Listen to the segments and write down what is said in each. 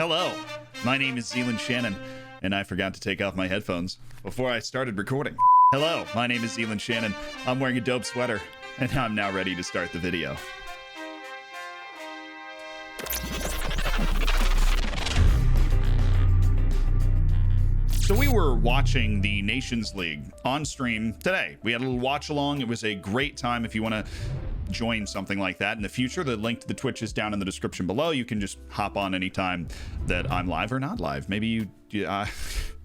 Hello, my name is Zealand Shannon, and I forgot to take off my headphones before I started recording. Hello, my name is Zealand Shannon. I'm wearing a dope sweater, and I'm now ready to start the video. So we were watching the Nations League on stream today. We had a little watch along. It was a great time. If you want to join something like that in the future, the link to the Twitch is down in the description below. You can just hop on anytime that I'm live or not live. Maybe I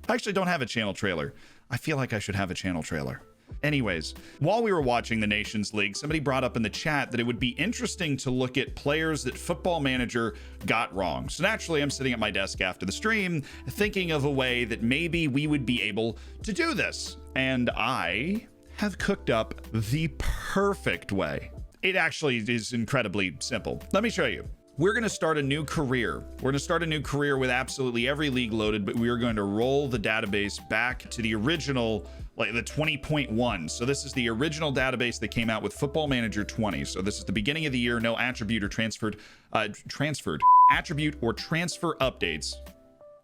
actually don't have a channel trailer. I feel like I should have a channel trailer. Anyways, while we were watching the Nations League, somebody brought up in the chat that it would be interesting to look at players that Football Manager got wrong. So naturally, I'm sitting at my desk after the stream thinking of a way that maybe we would be able to do this. And I have cooked up the perfect way. It actually is incredibly simple. Let me show you. We're going to start a new career. We're going to start a new career with absolutely every league loaded, but we are going to roll the database back to the original, like the 20.1. So this is the original database that came out with Football Manager 20. So this is the beginning of the year. No attribute or attribute or transfer updates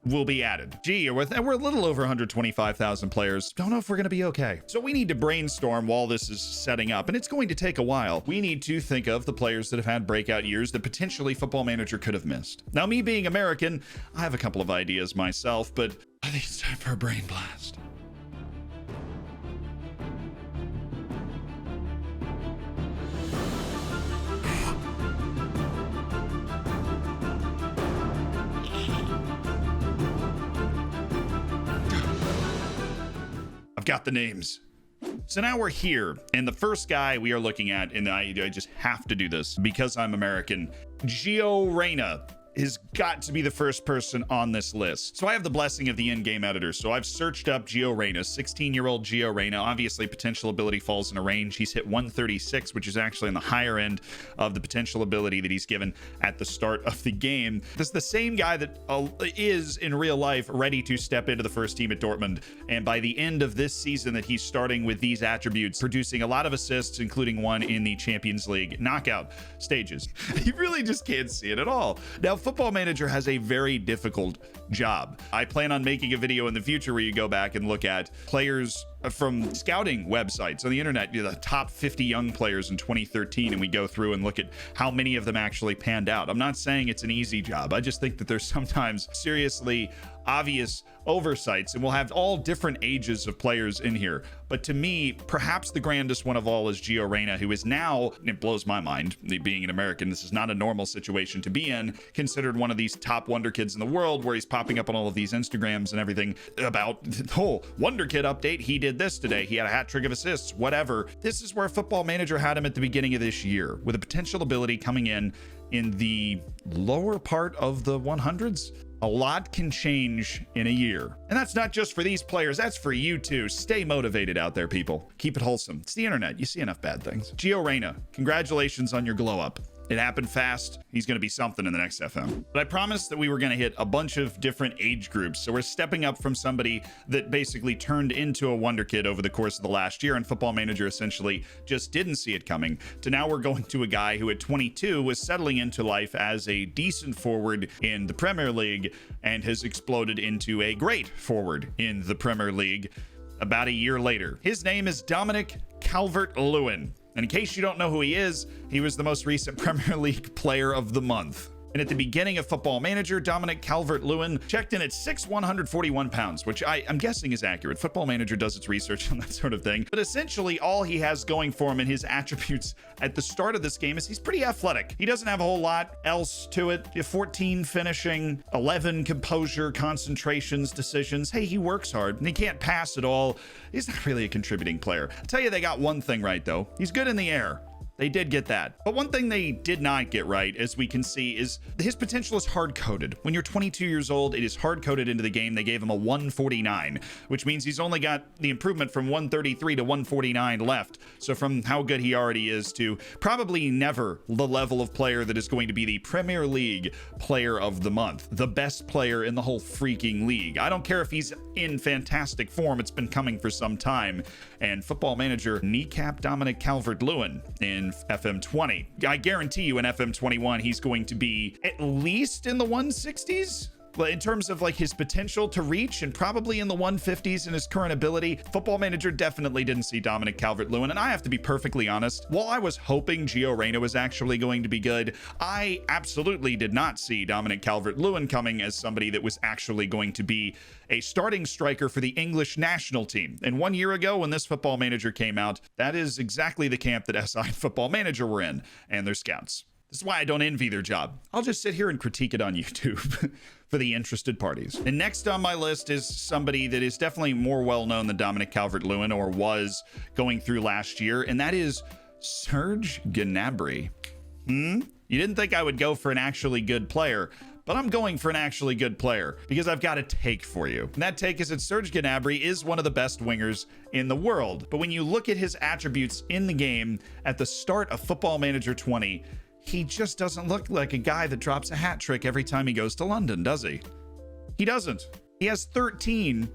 will be added. Gee, we're a little over 125,000 players. Don't know if we're going to be okay. So we need to brainstorm while this is setting up, and it's going to take a while. We need to think of the players that have had breakout years that potentially Football Manager could have missed. Now, me being American, I have a couple of ideas myself, but I think it's time for a brain blast. I've got the names. So now we're here, and the first guy we are looking at, and I just have to do this because I'm American, Gio Reyna has got to be the first person on this list. So I have the blessing of the in-game editor. So I've searched up Gio Reyna, 16-year-old Gio Reyna. Obviously, potential ability falls in a range. He's hit 136, which is actually in the higher end of the potential ability that he's given at the start of the game. This is the same guy that is in real life ready to step into the first team at Dortmund. And by the end of this season that he's starting with these attributes, producing a lot of assists, including one in the Champions League knockout stages. You really just can't see it at all. Now, Football Manager has a very difficult job. I plan on making a video in the future where you go back and look at players from scouting websites on the internet, the top 50 young players in 2013, and we go through and look at how many of them actually panned out. I'm not saying it's an easy job. I just think that there's sometimes seriously obvious oversights, and we'll have all different ages of players in here. But to me, perhaps the grandest one of all is Gio Reyna, who is now, it blows my mind, being an American, this is not a normal situation to be in, considered one of these top Wonderkids in the world, where he's popping up on all of these Instagrams and everything about the whole Wonderkid update. He did this today. He had a hat trick of assists, whatever. This is where Football Manager had him at the beginning of this year, with a potential ability coming in the lower part of the 100s. A lot can change in a year. And that's not just for these players, that's for you too. Stay motivated out there, people. Keep it wholesome. It's the internet. You see enough bad things. Gio Reyna, congratulations on your glow up. It happened fast. He's going to be something in the next FM. But I promised that we were going to hit a bunch of different age groups. So we're stepping up from somebody that basically turned into a Wonderkid over the course of the last year, and Football Manager essentially just didn't see it coming, to now we're going to a guy who at 22 was settling into life as a decent forward in the Premier League and has exploded into a great forward in the Premier League about a year later. His name is Dominic CalvertLewin. And in case you don't know who he is, he was the most recent Premier League Player of the Month. And at the beginning of Football Manager, Dominic CalvertLewin checked in at 6'1", 141 pounds, which I'm guessing is accurate. Football Manager does its research on that sort of thing. But essentially, all he has going for him in his attributes at the start of this game is he's pretty athletic. He doesn't have a whole lot else to it. 14 finishing, 11 composure, concentrations, decisions. Hey, he works hard, and he can't pass at all. He's not really a contributing player. I'll tell you, they got one thing right, though. He's good in the air. They did get that. But one thing they did not get right, as we can see, is his potential is hard-coded. When you're 22 years old, it is hard-coded into the game. They gave him a 149, which means he's only got the improvement from 133 to 149 left. So from how good he already is to probably never the level of player that is going to be the Premier League Player of the Month, the best player in the whole freaking league. I don't care if he's in fantastic form. It's been coming for some time. And Football Manager kneecapped Dominic CalvertLewin in FM20. I guarantee you in FM21 he's going to be at least in the 160s. in terms of like his potential to reach and probably in the 150s in his current ability, Football Manager definitely didn't see Dominic Calvert-Lewin. And I have to be perfectly honest, while I was hoping Gio Reyna was actually going to be good, I absolutely did not see Dominic Calvert-Lewin coming as somebody that was actually going to be a starting striker for the English national team. And 1 year ago when this Football Manager came out, that is exactly the camp that SI and Football Manager were in, and their scouts. This is why I don't envy their job. I'll just sit here and critique it on YouTube for the interested parties. And next on my list is somebody that is definitely more well-known than Dominic Calvert-Lewin, or was going through last year, and that is Serge Gnabry. You didn't think I would go for an actually good player, but I'm going for an actually good player because I've got a take for you. And that take is that Serge Gnabry is one of the best wingers in the world. But when you look at his attributes in the game at the start of Football Manager 20, he just doesn't look like a guy that drops a hat trick every time he goes to London, does he? He doesn't. He has 13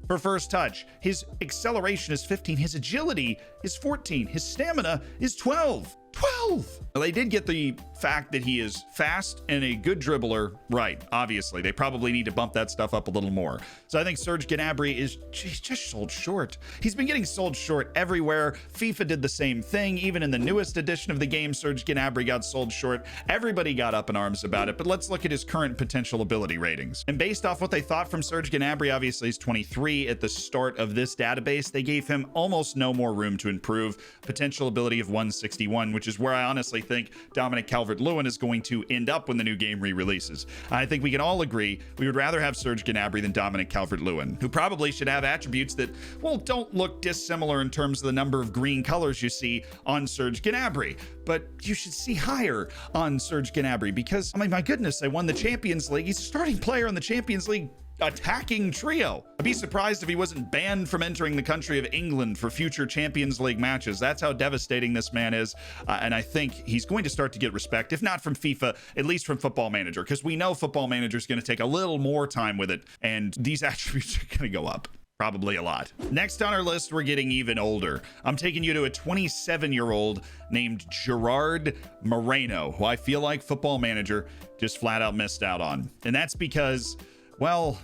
for first touch. His acceleration is 15. His agility is 14. His stamina is 12. 12! Well, they did get the fact that he is fast and a good dribbler right, obviously. They probably need to bump that stuff up a little more. So I think Serge Gnabry is just sold short. He's been getting sold short everywhere. FIFA did the same thing. Even in the newest edition of the game, Serge Gnabry got sold short. Everybody got up in arms about it, but let's look at his current potential ability ratings. And based off what they thought from Serge Gnabry, obviously he's 23 at the start of this database, they gave him almost no more room to improve. Potential ability of 161, which is where I honestly think Dominic Calvert-Lewin is going to end up when the new game re-releases. I think we can all agree we would rather have Serge Gnabry than Dominic Calvert-Lewin, who probably should have attributes that, well, don't look dissimilar in terms of the number of green colors you see on Serge Gnabry, but you should see higher on Serge Gnabry because, I mean, my goodness, they won the Champions League. He's a starting player in the Champions League attacking trio. I'd be surprised if he wasn't banned from entering the country of England for future Champions League matches. That's how devastating this man is. And I think he's going to start to get respect, if not from FIFA, at least from Football Manager, because we know Football Manager is going to take a little more time with it, and these attributes are going to go up. Probably a lot. Next on our list, we're getting even older. I'm taking you to a 27-year-old named Gerard Moreno, who I feel like Football Manager just flat out missed out on. And that's because, well,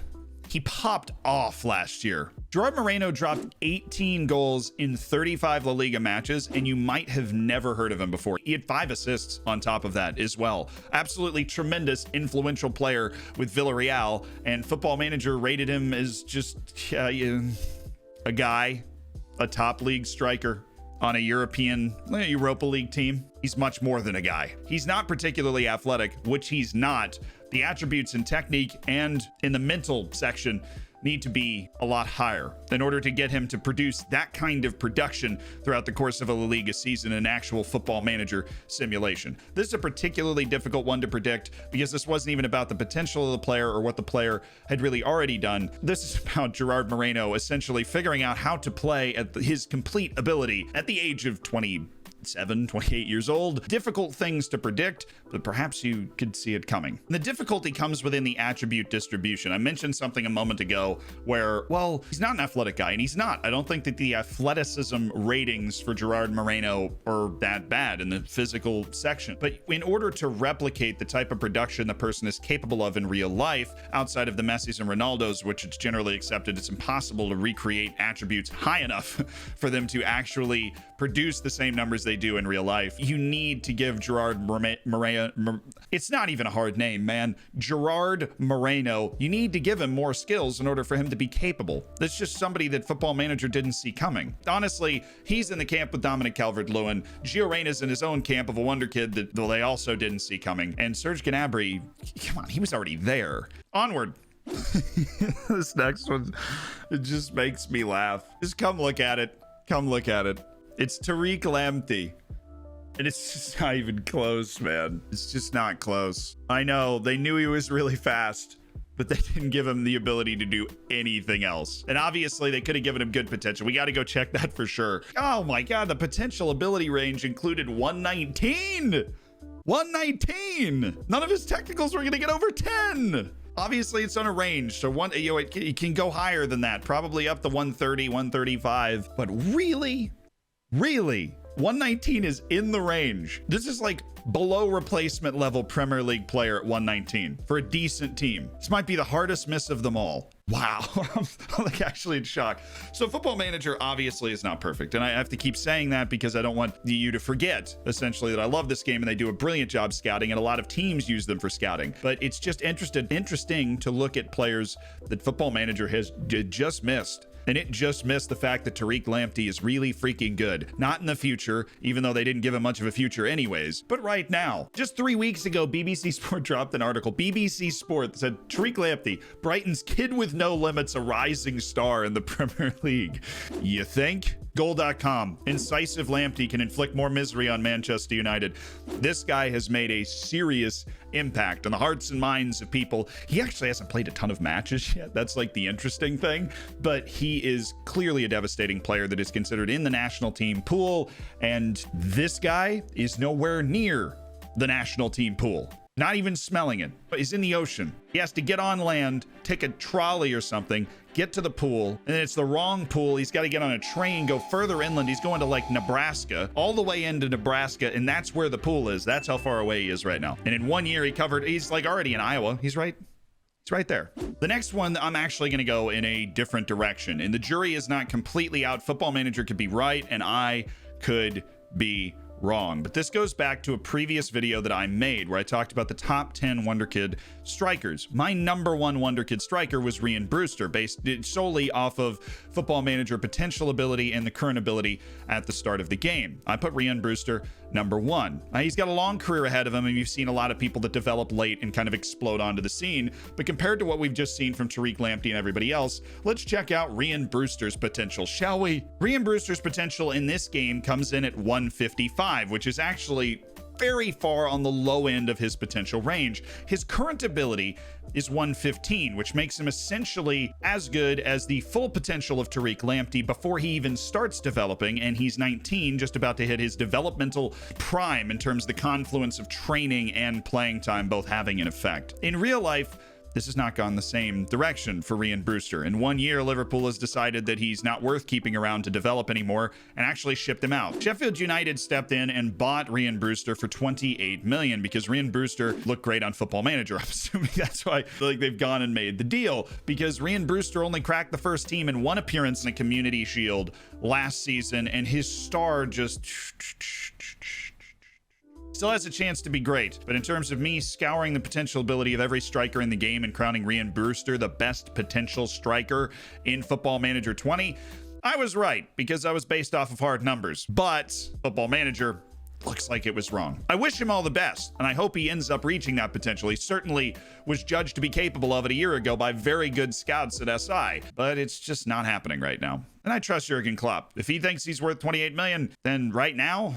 he popped off last year. Gerard Moreno dropped 18 goals in 35 La Liga matches, and you might have never heard of him before. He had 5 assists on top of that as well. Absolutely tremendous, influential player with Villarreal, and Football Manager rated him as just a guy, a top league striker on a European Europa League team. He's much more than a guy. He's not particularly athletic, which he's not. The attributes in technique and in the mental section need to be a lot higher in order to get him to produce that kind of production throughout the course of a La Liga season in actual Football Manager simulation. This is a particularly difficult one to predict because this wasn't even about the potential of the player or what the player had really already done. This is about Gerard Moreno essentially figuring out how to play at his complete ability at the age of 28 years old. Difficult things to predict, but perhaps you could see it coming. And the difficulty comes within the attribute distribution. I mentioned something a moment ago where, well, he's not an athletic guy, and he's not. I don't think that the athleticism ratings for Gerard Moreno are that bad in the physical section. But in order to replicate the type of production the person is capable of in real life, outside of the Messis and Ronaldos, which it's generally accepted, it's impossible to recreate attributes high enough for them to actually produce the same numbers they do in real life. You need to give Gerard Moreno, it's not even a hard name, man. Gerard Moreno, you need to give him more skills in order for him to be capable. That's just somebody that Football Manager didn't see coming. Honestly, he's in the camp with Dominic Calvert-Lewin. Gio Reyna's in his own camp of a wonderkid that they also didn't see coming. And Serge Gnabry, come on, he was already there. Onward. This next one, it just makes me laugh. Just come look at it. Come look at it. It's Tariq Lamptey. And it's just not even close, man. It's just not close. I know, they knew he was really fast, but they didn't give him the ability to do anything else. And obviously, they could have given him good potential. We got to go check that for sure. Oh my God, the potential ability range included 119. 119. None of his technicals were going to get over 10. Obviously, it's on a range, so it can go higher than that, probably up to 130, 135. But really? 119 is in the range. This is like below replacement level Premier League player at 119 for a decent team. This might be the hardest miss of them all. Wow. I'm like actually in shock. So Football Manager obviously is not perfect. And I have to keep saying that because I don't want you to forget essentially that I love this game and they do a brilliant job scouting and a lot of teams use them for scouting. But it's just interesting to look at players that Football Manager has just missed. And it just missed the fact that Tariq Lamptey is really freaking good. Not in the future, even though they didn't give him much of a future anyways, but right now. Just 3 weeks ago, BBC Sport dropped an article. BBC Sport said, Tariq Lamptey, Brighton's kid with no limits, a rising star in the Premier League. You think? Goal.com, incisive Lamptey can inflict more misery on Manchester United. This guy has made a serious impact on the hearts and minds of people. He actually hasn't played a ton of matches yet. That's like the interesting thing, but he is clearly a devastating player that is considered in the national team pool. And this guy is nowhere near the national team pool. Not even smelling it, but he's in the ocean. He has to get on land, take a trolley or something, get to the pool, and it's the wrong pool. He's got to get on a train, go further inland. He's going to like Nebraska, all the way into Nebraska, and that's where the pool is. That's how far away he is right now. And in 1 year, he's like already in Iowa. He's right there. The next one, I'm actually going to go in a different direction, and the jury is not completely out. Football Manager could be right, and I could be wrong. But this goes back to a previous video that I made where I talked about the top 10 Wonderkid strikers. My number one Wonderkid striker was Ryan Brewster, based solely off of Football Manager potential ability and the current ability at the start of the game. I put Ryan Brewster number one. He's got a long career ahead of him, and you've seen a lot of people that develop late and kind of explode onto the scene. But compared to what we've just seen from Tariq Lamptey and everybody else, let's check out Ryan Brewster's potential, shall we? Ryan Brewster's potential in this game comes in at 155, which is actually very far on the low end of his potential range. His current ability is 115, which makes him essentially as good as the full potential of Tariq Lamptey before he even starts developing, and he's 19, just about to hit his developmental prime in terms of the confluence of training and playing time both having an effect. In real life, this has not gone the same direction for Ryan Brewster. In 1 year, Liverpool has decided that he's not worth keeping around to develop anymore and actually shipped him out. Sheffield United stepped in and bought Ryan Brewster for 28 million because Ryan Brewster looked great on Football Manager. I'm assuming that's why they've gone and made the deal, because Ryan Brewster only cracked the first team in one appearance in a Community Shield last season, and his star just still has a chance to be great. But in terms of me scouring the potential ability of every striker in the game and crowning Ryan Brewster the best potential striker in Football Manager 20, I was right because I was based off of hard numbers. But Football Manager looks like it was wrong. I wish him all the best, and I hope he ends up reaching that potential. He certainly was judged to be capable of it a year ago by very good scouts at SI, but it's just not happening right now. And I trust Jurgen Klopp. If he thinks he's worth 28 million, then right now,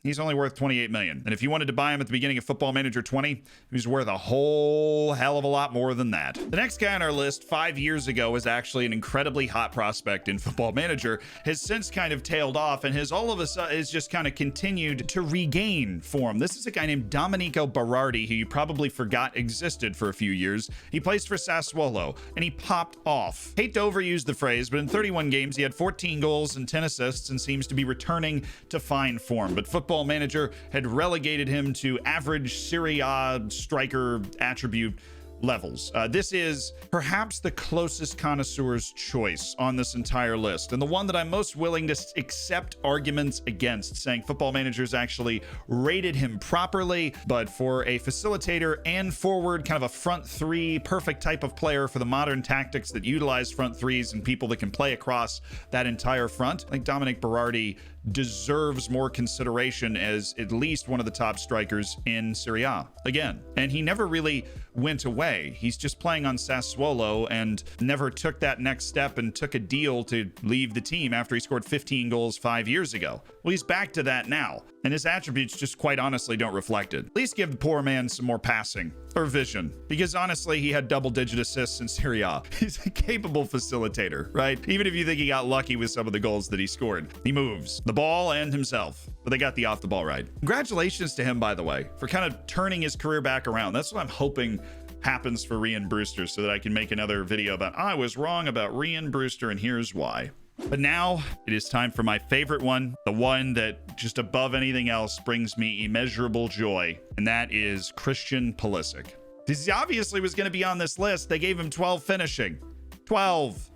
he's only worth 28 million. And if you wanted to buy him at the beginning of Football Manager 20, he's worth a whole hell of a lot more than that. The next guy on our list 5 years ago was actually an incredibly hot prospect in Football Manager, has since kind of tailed off and has all of a sudden has just kind of continued to regain form. This is a guy named Dominik Berardi, who you probably forgot existed for a few years. He plays for Sassuolo and he popped off. Hate to overuse the phrase, but in 31 games, he had 14 goals and 10 assists and seems to be returning to fine form. But Football Manager had relegated him to average Serie A striker attribute levels. This is perhaps the closest connoisseur's choice on this entire list, and the one that I'm most willing to accept arguments against, saying Football Manager's actually rated him properly, but for a facilitator and forward, kind of a front three, perfect type of player for the modern tactics that utilize front threes and people that can play across that entire front, I think Dominik Berardi deserves more consideration as at least one of the top strikers in Serie A again. And he never really went away. He's just playing on Sassuolo and never took that next step and took a deal to leave the team after he scored 15 goals 5 years ago. Well, he's back to that now, and his attributes just quite honestly don't reflect it. At least give the poor man some more passing or vision, because honestly, he had double-digit assists in Serie A. He's a capable facilitator, right? Even if you think he got lucky with some of the goals that he scored. He moves the ball and himself, but they got the off the ball right. Congratulations to him, by the way, for kind of turning his career back around. That's what I'm hoping happens for Ryan Brewster, so that I can make another video about I was wrong about Ryan Brewster and here's why. But now it is time for my favorite one, the one that just above anything else, brings me immeasurable joy, and that is Christian Pulisic. He obviously was going to be on this list. They gave him 12 finishing. 12.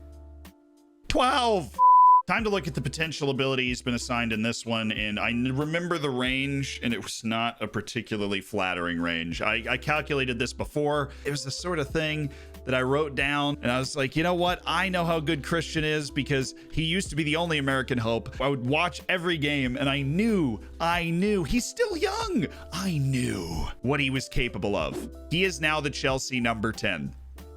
Time to look at the potential ability he's been assigned in this one, and I remember the range, and it was not a particularly flattering range. I calculated this before. It was the sort of thing that I wrote down, and I was like, you know what? I know how good Christian is because he used to be the only American hope. I would watch every game, and I knew, he's still young. I knew what he was capable of. He is now the Chelsea number 10.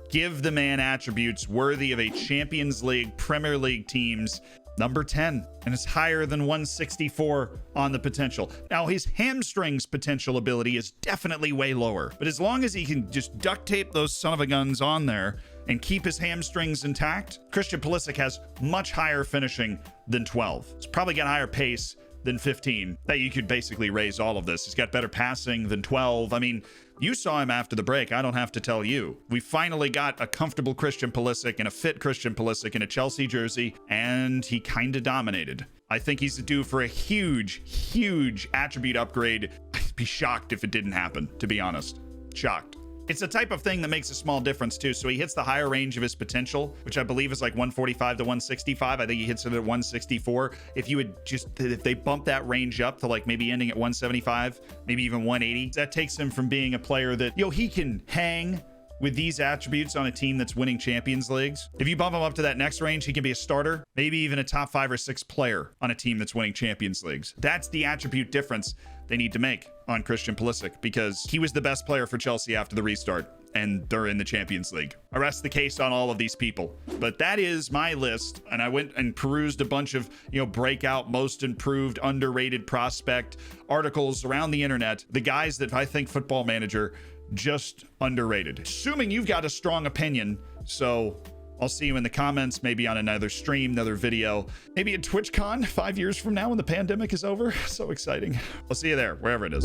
Give the man attributes worthy of a Champions League, Premier League team's number 10, and it's higher than 164 on the potential. Now, his hamstrings potential ability is definitely way lower, but as long as he can just duct tape those son of a guns on there and keep his hamstrings intact, Christian Pulisic has much higher finishing than 12. He's probably got higher pace than 15. That you could basically raise all of this. He's got better passing than 12. I mean, you saw him after the break. I don't have to tell you. We finally got a comfortable Christian Pulisic and a fit Christian Pulisic in a Chelsea jersey, and he kind of dominated. I think he's due for a huge attribute upgrade. I'd be shocked if it didn't happen, to be honest. Shocked. It's a type of thing that makes a small difference too. So he hits the higher range of his potential, which I believe is like 145 to 165. I think he hits it at 164. If they bump that range up to like maybe ending at 175, maybe even 180, that takes him from being a player that, he can hang with these attributes on a team that's winning Champions Leagues. If you bump him up to that next range, he can be a starter, maybe even a top 5 or 6 player on a team that's winning Champions Leagues. That's the attribute difference they need to make on Christian Pulisic, because he was the best player for Chelsea after the restart, and they're in the Champions League. I rest the case on all of these people. But that is my list, and I went and perused a bunch of, breakout, most improved, underrated prospect articles around the internet. The guys that I think Football Manager just underrated. Assuming you've got a strong opinion, so I'll see you in the comments, maybe on another stream, another video, maybe at TwitchCon 5 years from now when the pandemic is over. So exciting. I'll see you there, wherever it is.